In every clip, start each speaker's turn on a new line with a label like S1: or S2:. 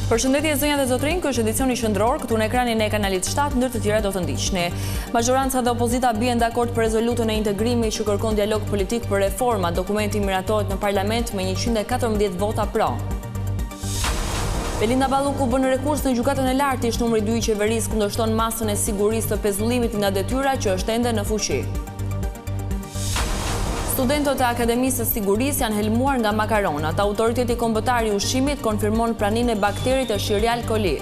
S1: Përshëndetje zonja dhe zotrinj, ky është edicioni qendror, këtu në ekranin e kanalit 7, ndër të tjera do të ndiqni. Majoranca dhe opozita bien dakord për rezolutën e integrimit që kërkon dialog politik për reforma. Dokumenti miratohet në parlament me 114 vota pro. Belinda Balluku bën rekurs në gjykatën e lartë, ish numri 2 i qeverisë kundërshton masën e sigurisë të pezullimit nga detyra që është ende në fuqi. Studentët e Akademisë së Sigurisë janë helmuar nga makaronat. Autoriteti kombëtar i ushqimit konfirmon praninë e bakterit Escherichia coli.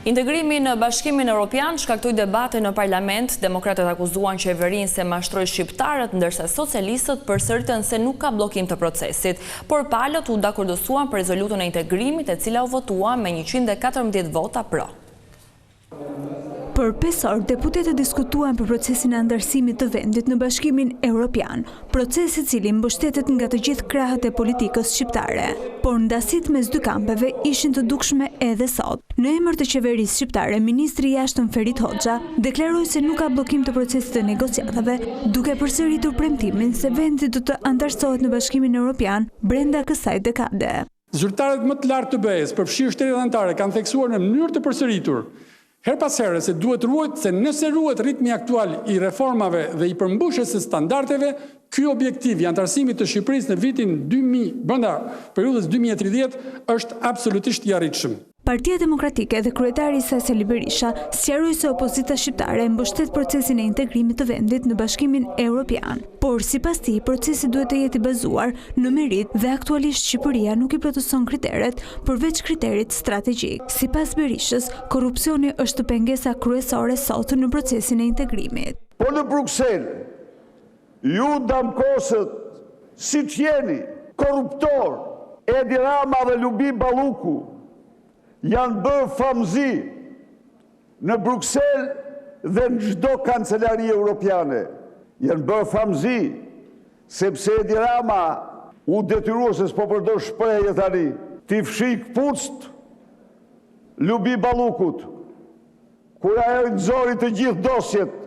S1: Integrimi në Bashkimin Evropian shkaktoi debate në parlament. Demokratët akuzuan qeverinë se mashtroi shqiptarët, ndërsa socialistët përsëritën se nuk ka bllokim të procesit. Por palët u dakordosuan për rezolutën e integrimit, e cila u votua me 114 vota pro.
S2: Për 5 orë, deputetët diskutuan për procesin e anëtarësimit të vendit në Bashkimin Evropian, proces i cili mbështetet nga të gjithë krahët e politikës shqiptare. Por ndasit mes dy kampeve ishin të dukshme edhe sot. Në emër të qeverisë shqiptare, ministri i jashtëm Ferit Hoxha deklaroi se nuk ka bllokim të procesit të negociatave, duke përsëritur premtimin se vendi do të anëtarësohet në Bashkimin Evropian brenda kësaj dekade.
S3: Zyrtarët më të lartë të BE-s, përfshirë shtetet anëtare, kanë theksuar në mënyrë të përsëritur her pas here se duhet ruhet, se nëse ruhet ritmi aktual i reformave dhe i përmbushjes së standardeve, ky objektiv i anëtarësimit të Shqipërisë në vitin 2000 brenda periudhës 2030 është absolutisht i arritshëm.
S2: Partia Demokratike dhe kryetari i saj Sali Berisha sqaroi se opozita shqiptare mbështet procesin e integrimit të vendit në Bashkimin Evropian. Por sipas tij, procesi duhet të jetë i bazuar në merit dhe aktualisht Shqipëria nuk i plotëson kriteret përveç kriterit strategjik. Sipas Berishës, korrupsioni është pengesa kryesore sot në procesin e integrimit.
S4: Po në Bruksel, ju damkosët si jeni korruptor, Edi Rama dhe Lubi Balluku janë bërë famzi në Bruksel dhe në çdo kancelari europiane. Janë bërë famzi sepse Edi Rama u detyrua, se s'po përdor shprehje tani, t'i fshi këpucët Lubi Ballukut, kur ajo nxori të gjithë dosjet.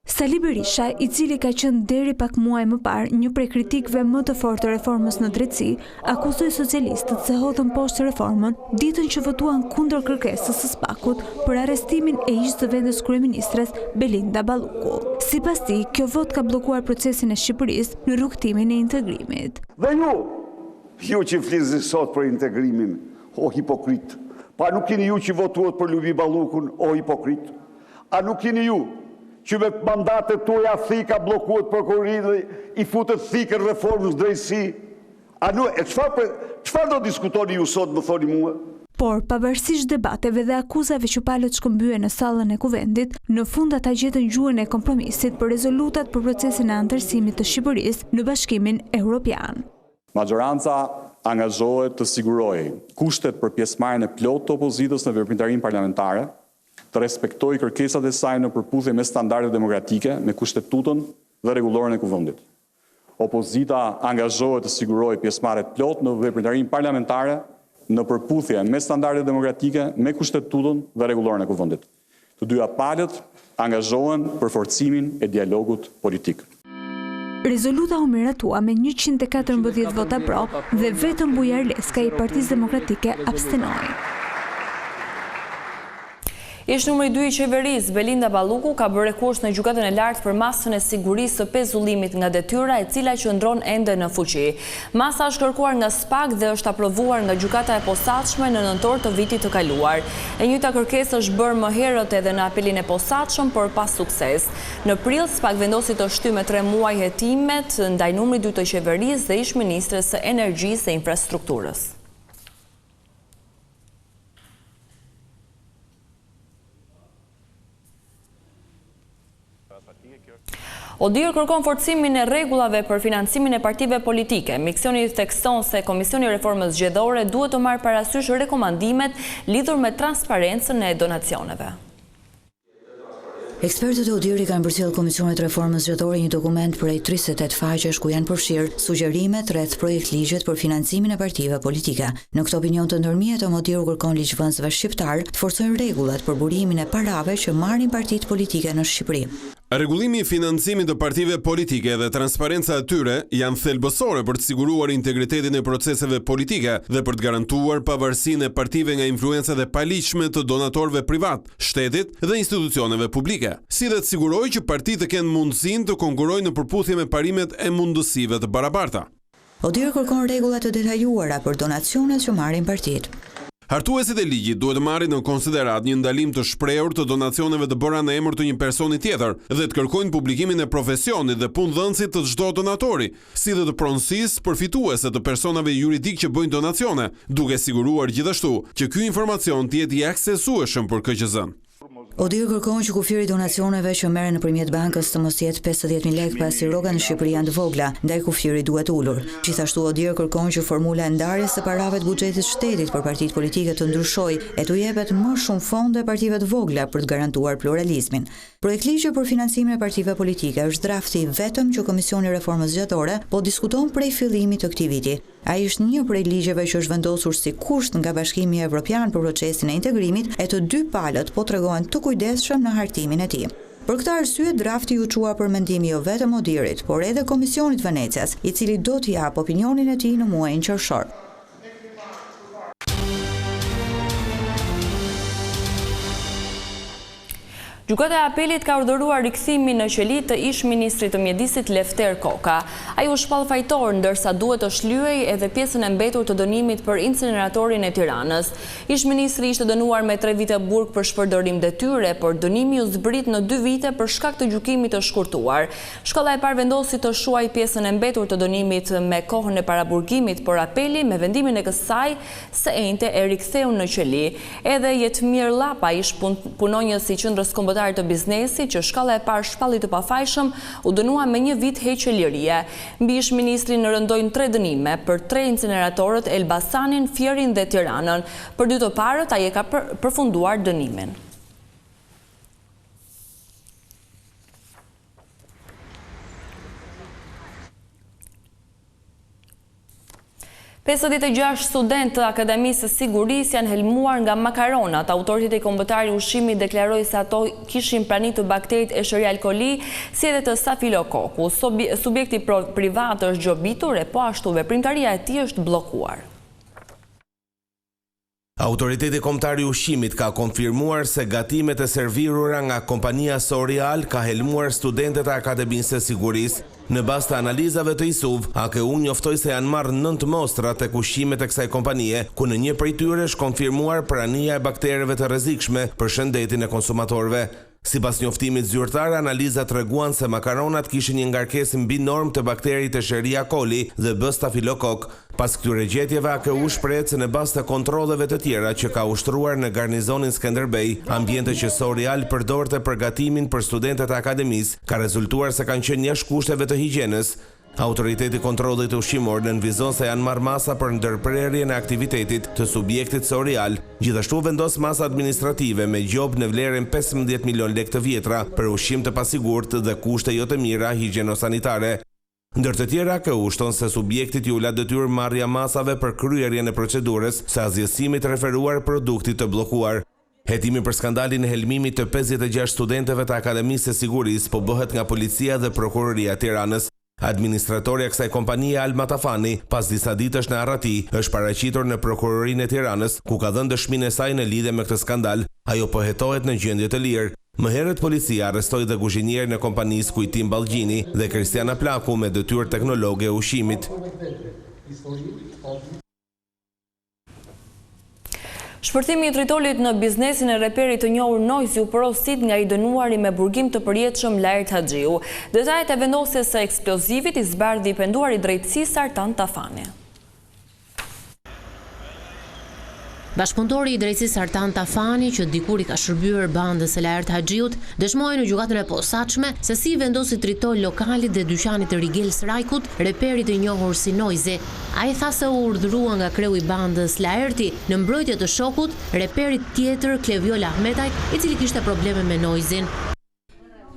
S2: Sali Berisha, i cili ka qenë deri pak muaj më parë një prej kritikëve më të fortë të reformës në drejtësi, akuzoi socialistët se hodhën poshtë reformën ditën që votuan kundër kërkesës së SPAK-ut për arrestimin e ish të vendit kryeministres Belinda Balluku. Sipas tij, kjo votë ka bllokuar procesin e Shqipërisë në rrugtimin e integrimit.
S4: Dhe ju që flisni sot për integrimin, o hipokrit. Pa nuk keni ju që votuat për Lubi Ballukun, o hipokrit. A nuk keni ju që me mandatet tuaja thika bllokuat prokuroria dhe i futet thikën reformës drejtësi? Çfarë do diskutoni ju sot, më thoni mua?
S2: Por, pavarësisht debateve dhe akuzave që palët shkëmbyen në sallën e kuvendit, në fund ata gjetën gjuhën e kompromisit për rezolutat për procesin e anëtarësimit të Shqipërisë në Bashkimin Evropian.
S5: Majoranca angazhohet të sigurojë kushtet për pjesëmarrjen e plotë të opozitës në veprimtarinë parlamentare, të respektojë kërkesat e saj në përputhje me standardet demokratike, me kushtetutën dhe rregulloren e kuvendit. Opozita angazhohet të sigurojë pjesëmarrje të plotë në veprimtarinë parlamentare në përputhje me standardet demokratike, me kushtetutën dhe rregulloren e kuvendit. Të dyja palët angazhohen për forcimin e dialogut politik.
S2: Rezoluta u miratua me 114 vota pro dhe vetëm Bujar Leska i Partisë Demokratike abstenoi.
S1: Ish numri 2 i qeverisë, Belinda Balluku, ka bërë rekurs në gjykatën e lartë për masën e sigurisë së pezullimit nga detyra, e cila qëndron ende në fuqi. Masa është kërkuar nga SPAK dhe është aprovuar nga gjykata e posaçme në nëntor të vitit të kaluar. E njëjta kërkesë është bërë më herët edhe në apelin e posaçëm, por pa sukses. Në prill, SPAK vendosi të shtyjë me 3 muaj hetimet ndaj numrit 2 të qeverisë dhe ish ministres së energjisë dhe infrastrukturës. Odir kërkon forcimin e rregullave për financimin e partive politike. Miksioni thekson se Komisioni i Reformës Zgjedhore duhet të marrë parasysh rekomandimet lidhur me transparencën e donacioneve.
S6: Ekspertët e Odiri kanë përcjellë Komisionit Reformës Zgjedhore një dokument prej 38 faqesh ku janë përfshirë sugjerimet rreth projektligjet për financimin e partive politike. Në këtë opinion të ndërmjetëm, Odiru kërkon ligjvënësve shqiptar të forcojnë rregullat për burimin e parave që marrin partitë politike në Shqipëri.
S7: Rregullimi i financimit të partive politike dhe transparenca e tyre janë thelbësore për të siguruar integritetin e proceseve politike dhe për të garantuar pavarësinë e partive nga influencat e paligjshme të donatorëve privat, shtetit dhe institucioneve publike, si dhe të sigurojë që partitë kenë mundësinë të konkurrojnë në përputhje me parimet e mundësive të barabarta.
S6: Odir kërkon rregulla të detajuara për donacionet që marrin partitë.
S7: Hartuesit e ligjit duhet të marrin në konsiderat një ndalim të shprehur të donacioneve të bëra në emër të një personi tjetër dhe të kërkojnë publikimin e profesionit dhe punëdhënësit të çdo donatori, si dhe të pronësisë përfituese të personave juridik që bëjnë donacione, duke siguruar gjithashtu që ky informacion të jetë i aksesueshëm për KQZ-n.
S6: Odir kërkon që kufiri donacioneve që merren nëpërmjet bankës të mos jetë 50.000 lekë pasi rrogat në Shqipëri janë të vogla, ndaj kufiri duhet ulur. Gjithashtu Odir kërkon që formula e ndarjes së parave të buxhetit shtetit për partitë politike të ndryshojë e të jepet më shumë fonde partive të vogla për të garantuar pluralizmin. Projektligji për financimin e partive politike është drafti vetëm që Komisioni i Reformës Zgjedhore po diskuton prej fillimit të këtij viti. Ai është një prej ligjeve që është vendosur si kusht nga Bashkimi Evropian për procesin e integrimit e të dy palët po tregojnë të kujdesshëm në hartimin e tij. Për këtë arsye, drafti u çua për mendim jo vetëm Odirit, por edhe Komisionit Venecias, i cili do të japë opinionin e tij në muajin qershor.
S1: Gjykata e Apelit ka urdhëruar rikthimin në qeli të ish-ministrit të mjedisit Lefter Koka. Ai u shpall fajtor ndërsa duhet të shlyej edhe pjesën e mbetur të dënimit për inceneratorin e Tiranës. Ish-ministri ishte dënuar me 3 vite burg për shpërdorim detyre, por dënimi u zbrit në 2 vite për shkak të gjykimit të shkurtuar. Shkolla e parë vendosi të shuaj pjesën e mbetur të dënimit me kohën e paraburgimit, por Apeli me vendimin e kësaj së enjte e riktheu në qeli. Edhe Jetmir Llapa, ish punonjës i qendrës kombëtare të biznesit që shkalla e parë shpalli të pafajshëm, u dënua me 1 vit heqje lirie. Mbi ish-ministrin rëndojnë 3 dënime për 3 inceneratorët Elbasanin, Fierin dhe Tiranën. Për 2 të parët ai e ka përfunduar dënimin. Pesëdhjetë e 6 studentë të Akademisë së Sigurisë janë helmuar nga makaronat. Autoritet e kombëtar i ushqimit deklaroi se ato kishin pranitur bakterit Escherichia coli si edhe të Staphylococcus. Subjekti privat është gjobitur e po ashtu veprimtaria e tij është bllokuar.
S8: Autoriteti kombëtar i ushqimit ka konfirmuar se gatimet e servirura nga kompania Sorial ka helmuar studentët e Akademisë së Sigurisë. Në bazë të analizave të ISUV, AKU njoftoi se janë marrë 9 mostra tek ushqimet e kësaj kompanie, ku në një prej tyre është konfirmuar prania e baktereve të rrezikshme për shëndetin e konsumatorëve. Sipas njoftimit zyrtar, analizat treguan se makaronat kishin një ngarkesë mbi normë të bakterit Escherichia coli dhe B. Staphylococcus. Pas këtyre gjetjeve, AKU shprehet se në bazë të kontrolleve të tjera që ka ushtruar në garnizonin Skënderbej, ambiente që Sorial përdorte për gatimin për studentët e akademisë, ka rezultuar se kanë qenë jashtë kushteve të higjienës. Autoriteti kontrollit ushqimor nënvizon se janë marrë masa për ndërprerjen e aktivitetit të subjektit Sorial. Gjithashtu vendos masa administrative me gjobë në vlerën 15 milion lekë të vjetra për ushqim të pasigurt dhe kushte jo të mira higjieno-sanitare. Ndër të tjera, AKU shton se subjektit ju la detyrë marrja masave për kryerjen e procedurës së azjesimit referuar produktit të bllokuar. Hetimi për skandalin e helmimit të 56 studentëve të Akademisë së Sigurisë po bëhet nga policia dhe prokuroria e Tiranës. Administratorja kësaj kompanie Alma Tafani, pas disa ditësh në Arrati, është paraqitur në prokurorinë e Tiranës, ku ka dhënë dëshminë e saj në lidhje me këtë skandal. Ajo po hetohet në gjendje të lirë. Më herët policia arrestoi dhe kuzhinierin e kompanisë Kujtim Ballgjini dhe Kristiana Plaku me detyrë teknologe e ushqimit.
S1: Shpërthimi i drejtorit në biznesin e reperit të njohur Noizi u porosit nga i dënuari me burgim të përjetshëm Lajert Haxhiu. Detajet e vendosjes së eksplozivit i zbardhi penduari i drejtësisë Artan Tafani.
S9: Bashkëpunëtori i drejtësisë Artan Tafani, që dikur i ka shërbyer bandës së Lajert Haxhiut, dëshmoi në gjykatën e posaçme se si vendosi tritoj lokalit dhe dyqanit të Rigel Srajkut, reperit të njohur si Noizi. Ai tha se u urdhërua nga kreu i bandës Lajerti në mbrojtje të shokut, reperit tjetër Kleviola Ahmetaj, i cili kishte probleme me Noizin.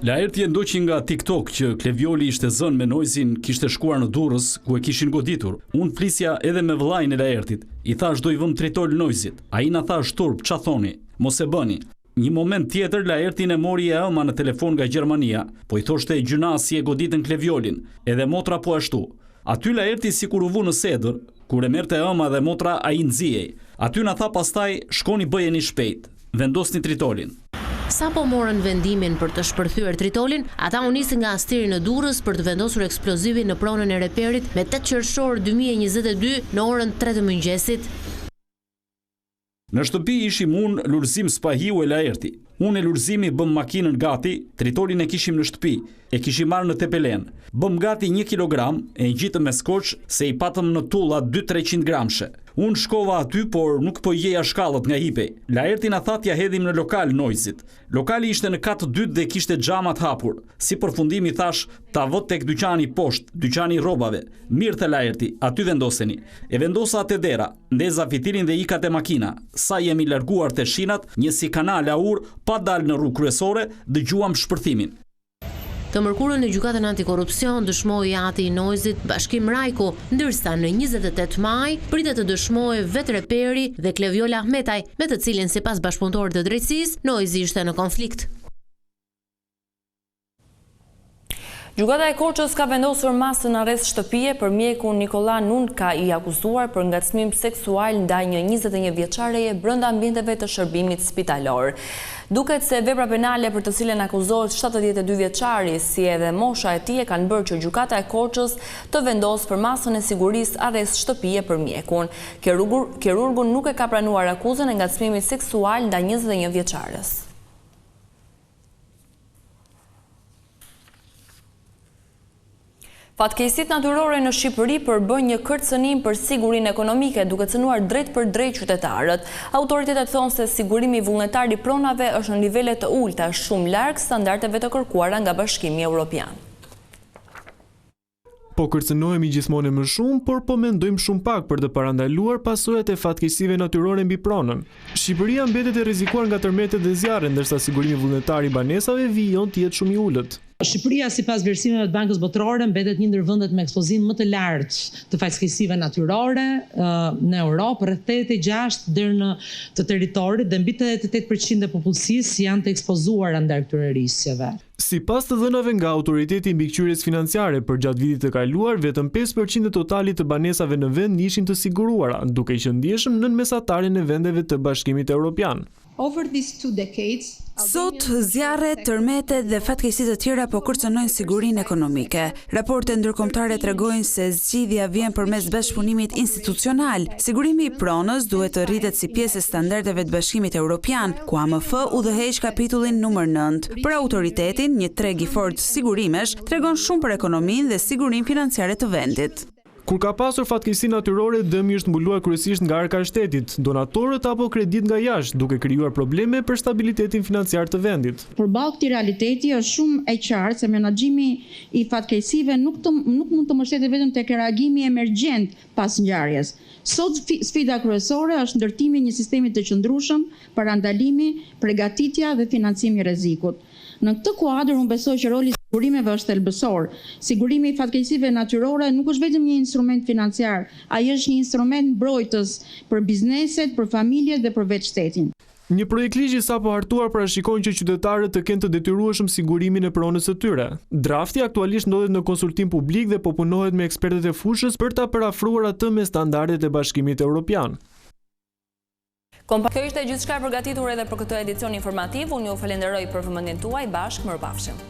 S10: Laerti e ndoqi nga TikTok që Klevioli ishte zënë me Nojzin kishte shkuar në Durrës ku e kishin goditur. Unë flisja edhe me vëllain e Laertit. I thash do i vëm tritol Nojzit. Ai na tha shturp, ç'a thoni? Mos e bëni. Një moment tjetër Laertin e mori e ëma në telefon nga Gjermania, po i thoshte gjuna si e goditën Kleviolin, edhe motra po ashtu. Aty Laerti sikur u vu në sedër, kur e merrte ëma dhe motra ai nxihej. Aty na tha pastaj shkoni bëjeni shpejt, vendosni tritolin.
S9: Sa po morën vendimin për të shpërthyer tritolin, ata u nisin nga astiri në Durrës për të vendosur eksplozivin në pronën e reperit me 8 qershor 2022 në orën 3 të mëngjesit.
S10: Në shtëpi ishim unë, Lulzim Spahiu e Laerti. Unë e Lulzimi bëm makinën gati, tritolin e kishim në shtëpi, e kishim marrë në Tepelen. Bëm gati 1 kilogram, e ngjitëm me skoç se i patëm në tulla 200-300 gramshe. Unë shkova aty, por nuk po jeja shkallët nga hipej. Laerti na tha t'ja hedhim në lokal Nojzit. Lokali ishte në katë 2 dhe kishte xhamat hapur. Si përfundim i thash, ta vot tek dyqani poshtë, dyqani rrobave. Mirë the Laerti, aty vendoseni. E vendosa te dera, ndeza fitilin dhe ika te makina. Sa jemi larguar te shinat, një si kanal aur, pa dalë në rrugë kryesore, dëgjuam shpërthimin.
S9: Të mërkurën në gjykatën antikorrupsion dëshmoi ati i Nojzit Bashkim Rajku, ndërsa në 28 maj pritet të dëshmojë vetë reperi dhe Kleviola Ahmetaj, me të cilin sipas bashkëpunëtorët të drejtësisë, Nojzi ishte në konflikt.
S1: Gjykata e Korçës ka vendosur masë në arrest shtëpie për mjekun Nikola Nunka i akuzuar për ngacmim seksual ndaj një 21 vjeçareje brenda ambienteve të shërbimit spitalor. Duket se vepra penale për të cilën akuzohet 72 vjeçari si edhe mosha e tij kanë bërë që gjykata e Korçës të vendosë për masën e sigurisë arrest shtëpie për mjekun. Kirurgu nuk e ka pranuar akuzën e ngacmimit seksual ndaj 21 vjeçares. Fatkeqësitë natyrore në Shqipëri përbën një kërcënim për sigurinë ekonomike, duke cënuar drejt për drejt qytetarët. Autoritetet thonë se sigurimi vullnetar i pronave është në nivele të ulta, shumë larg standardeve të kërkuara nga Bashkimi Evropian.
S11: Po kërcënohemi gjithmonë më shumë, por po mendojmë shumë pak për të parandaluar pasojat e fatkeqësive natyrore mbi pronën. Shqipëria mbetet e rrezikuar nga tërmetet dhe zjarre, ndërsa sigurimi vullnetar i banesave vijon të jetë shumë i ulët.
S12: Shqipëria, sipas vlerësimeve të Bankës Botërore, mbetet një ndër vendet me ekspozim më të lartë të fatkeqësive natyrore në Europë, rreth 86 deri në të territorit dhe mbi 88% e popullsisë janë të ekspozuara ndaj këtyre rrezikeve.
S11: Sipas të dhënave nga Autoriteti Mbikëqyrjes Financiare për gjatë vitit të kaluar, vetëm 5% e totalit të banesave në vend ishin të siguruara, duke qenë ndjeshëm nën mesatarin e vendeve të Bashkimit Evropian.
S13: Sot, zjarre, tërmetet dhe fatkeqësitë të tjera po kërcënojnë sigurinë ekonomike. Raporte ndërkombëtare tregojnë se zgjidhja vjen përmes bashkëpunimit institucional. Sigurimi i pronës duhet të rritet si pjesë e standardeve të Bashkimit Evropian, ku AMF udhëheq kapitullin numër 9. Për autoritetin, një treg i fortë sigurimesh tregon shumë për ekonominë dhe sigurinë financiare të vendit.
S11: Kur ka pasur fatkeqësi natyrore, dëmi është mbuluar kryesisht nga arka e shtetit, donatorët apo kredit nga jashtë, duke krijuar probleme për stabilitetin financiar të vendit.
S14: Përballë këtij realiteti është shumë e qartë se menaxhimi i fatkeqësive nuk mund të mbështetet vetëm tek reagimi emergjent pas ngjarjes. Sot sfida kryesore është ndërtimi i një sistemi të qëndrueshëm, parandalimi, përgatitja dhe financimi i rrezikut. Në këtë kuadër, unë besoj që roli i sigurimeve është thelbësor. Sigurimi i fatkeqësive natyrore nuk është vetëm një instrument financiar, ai është një instrument mbrojtës për bizneset, për familjet dhe për vetë shtetin.
S11: Një projekt ligji sapo hartuar parashikon që qytetarët të kenë të detyrueshëm sigurimin e pronës së tyre. Drafti aktualisht ndodhet në konsultim publik dhe po punohet me ekspertët e fushës për ta parafruar atë me standardet e Bashkimit Evropian.
S1: Kjo ishte gjithçka e përgatitur edhe për këtë edicion informativ. Unë ju falenderoj për vëmendjen tuaj. Bashkë mirupafshim.